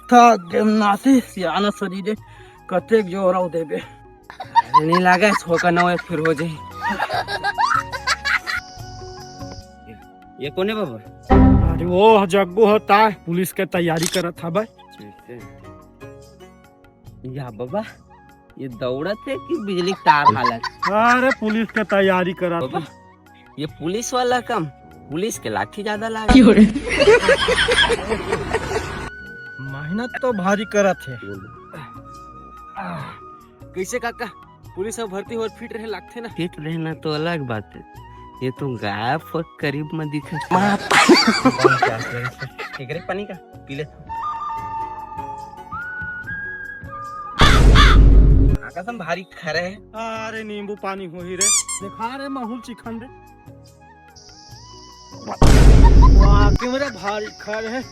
था गेम नाते सियाना शरीरे कतेक जोर आउ देबे नहीं लगा छोका न होए फिर हो जाए। ये कौन है बाबा? अरे वो जग्गू होता है पुलिस के तैयारी करत था भाई। या बाबा ये दौड़त है कि बिजली के तार हालत? अरे पुलिस के तैयारी करत बाबा था। ये पुलिस वाला कम पुलिस के लाठी ज्यादा लागे। मेहनत तो भारी करत है। कैसे काका पुलिस में भर्ती हो फिट रहे लगते ना? फिट रहना तो अलग बात है, ये तो गायब करीब में दिखा। ठीक है पानी का पी ले। कसम भारी खरे है। अरे नींबू पानी हो ही रे दिखा रे माहौल चिकन रे। वाह मेरा भारी खर है।